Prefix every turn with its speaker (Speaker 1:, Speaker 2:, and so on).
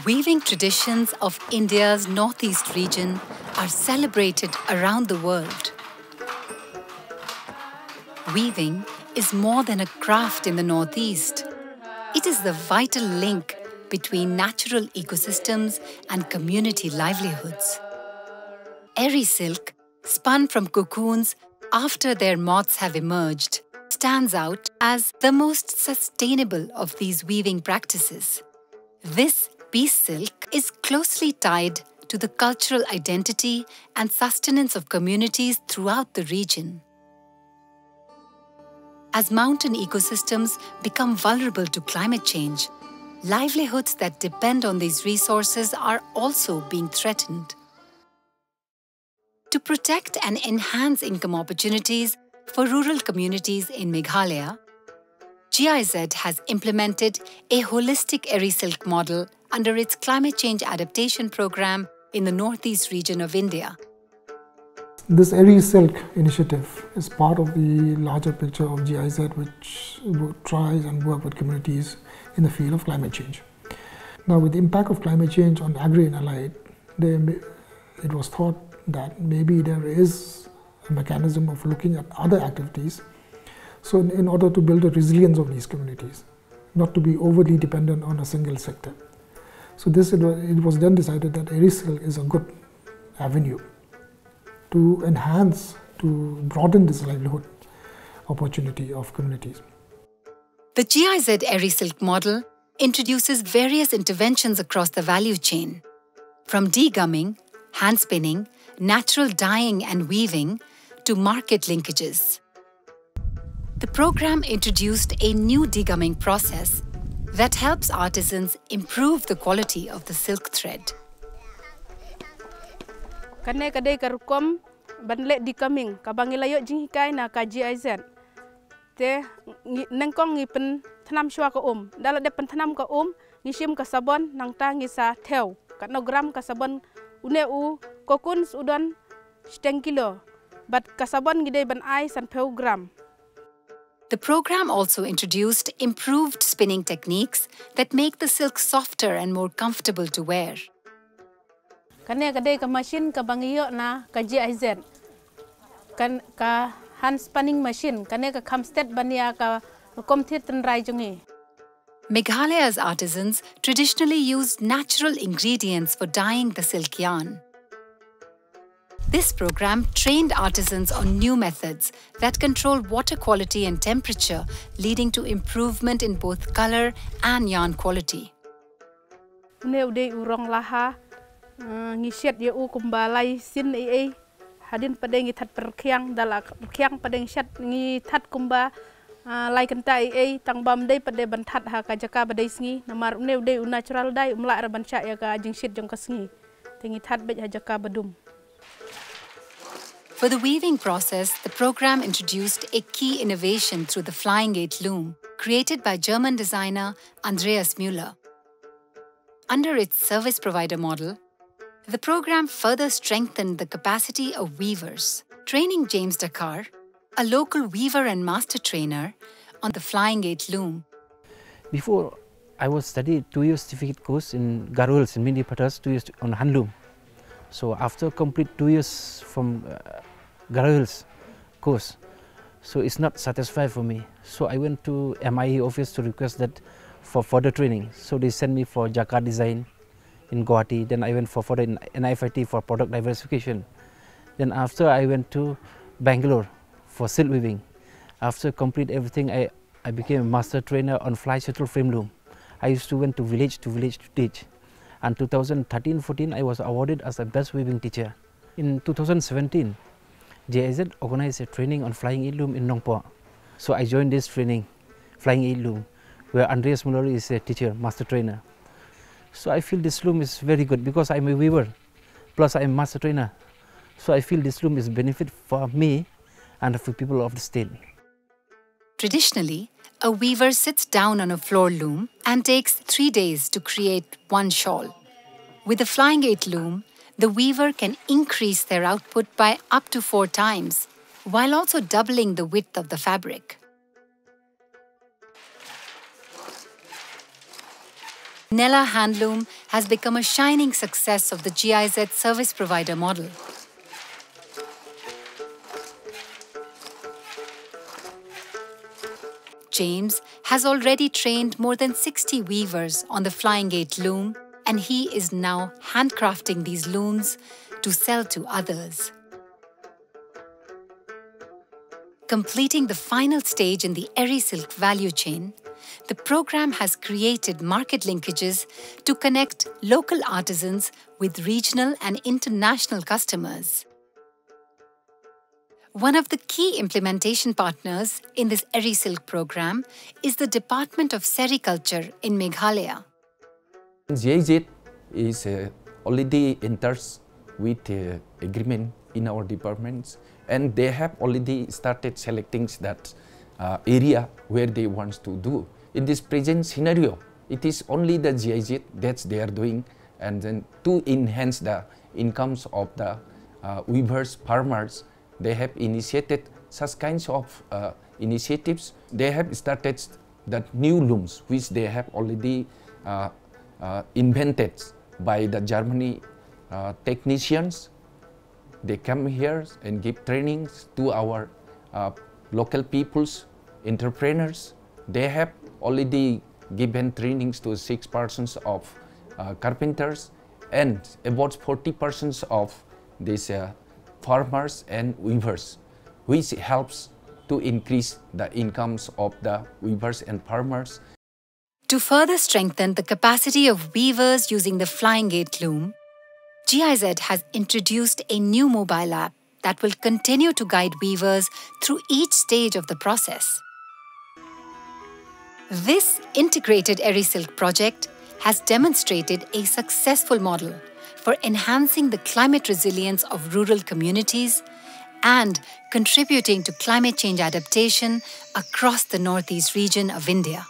Speaker 1: Weaving traditions of India's northeast region are celebrated around the world. Weaving is more than a craft in the northeast. It is the vital link between natural ecosystems and community livelihoods. ERI Silk, spun from cocoons after their moths have emerged, stands out as the most sustainable of these weaving practices. This piece silk is closely tied to the cultural identity and sustenance of communities throughout the region. As mountain ecosystems become vulnerable to climate change, livelihoods that depend on these resources are also being threatened. To protect and enhance income opportunities for rural communities in Meghalaya, GIZ has implemented a holistic ERI Silk model under its climate change adaptation program in the northeast region of India.
Speaker 2: This ERI Silk initiative is part of the larger picture of GIZ, which tries and works with communities in the field of climate change. Now, with the impact of climate change on agri and allied, it was thought that maybe there is a mechanism of looking at other activities, so in order to build a resilience of these communities, not to be overly dependent on a single sector. So it was then decided that ERI Silk is a good avenue to enhance, to broaden this livelihood opportunity of communities.
Speaker 1: The GIZ ERI Silk model introduces various interventions across the value chain, from degumming, hand spinning, natural dyeing and weaving, to market linkages. The program introduced a new degumming process that helps artisans improve the quality of the silk thread.
Speaker 3: Kane kadai karukom banle degumming kabangilayo jingkai na ka GIZ te nengkong ngipen thanam shwa ka dala de pen thanam ka ngishim ka sabon nang ta ngisa theo kanogram ka sabon une u kokun udon 10 kilo but ka sabon ngide ban ai san gram.
Speaker 1: The program also introduced improved spinning techniques that make the silk softer and more comfortable to wear.
Speaker 3: Kane kadai ka machine ka bangiyo na ka GIZ kan ka hand spinning machine kane ka kamstet bania ka komthit tanrai jungi.
Speaker 1: Meghalaya's artisans traditionally used natural ingredients for dyeing the silk yarn. This program trained artisans on new methods that control water quality and temperature, leading to improvement in both color and yarn quality.
Speaker 3: Neude urong laha ngiset ye u kumbalai sin hadin padeng ithat perkyang dala perkyang padeng shat ngi that kumba lai kanta tang bam dei pade bantat ha ka jaka badai sngi namar neude u natural dai umla ra bancha ya ka jingsit jong ka sngi tengi that bej ha jaka badum.
Speaker 1: For the weaving process, the program introduced a key innovation through the Flying Gate loom, created by German designer Andreas Müller. Under its service provider model, the program further strengthened the capacity of weavers, training James Dakar, a local weaver and master trainer, on the Flying Gate loom.
Speaker 4: Before, I was studied 2 years certificate course in Garwals in Mini Patas, 2 years on handloom. So after complete 2 years from Garwals course, so it's not satisfied for me. So I went to MIE office to request that for further training. So they sent me for Jaka design in Guwahati. Then I went for further in NIFIT for product diversification. Then after I went to Bangalore for silk weaving. After complete everything, I became a master trainer on fly shuttle frame loom. I used to went to village to teach. And 2013-14, I was awarded as the best weaving teacher. In 2017, GIZ organized a training on flying eel loom in Nongpo. So I joined this training, flying eel loom, where Andreas Müller is a teacher, master trainer. So I feel this loom is very good because I'm a weaver, plus I'm a master trainer. So I feel this loom is benefit for me and for people of the state.
Speaker 1: Traditionally, a weaver sits down on a floor loom and takes 3 days to create one shawl. With the Flying Gate loom, the weaver can increase their output by up to 4 times, while also doubling the width of the fabric. Nella Handloom has become a shining success of the GIZ service provider model. James has already trained more than 60 weavers on the Flying Gate loom, and he is now handcrafting these looms to sell to others. Completing the final stage in the ERI Silk value chain, the program has created market linkages to connect local artisans with regional and international customers. One of the key implementation partners in this ERI Silk program is the Department of Sericulture in Meghalaya.
Speaker 5: GIZ is already enters with agreement in our departments, and they have already started selecting that area where they want to do. In this present scenario, it is only the GIZ that they are doing, and then to enhance the incomes of the weavers, farmers, they have initiated such kinds of initiatives. They have started the new looms, which they have already invented by the Germany technicians. They come here and give trainings to our local peoples, entrepreneurs. They have already given trainings to 6 persons of carpenters and about 40 persons of these farmers and weavers, which helps to increase the incomes of the weavers and farmers.
Speaker 1: To further strengthen the capacity of weavers using the Flying Gate loom, GIZ has introduced a new mobile app that will continue to guide weavers through each stage of the process. This integrated ERI Silk project has demonstrated a successful model for enhancing the climate resilience of rural communities and contributing to climate change adaptation across the northeast region of India.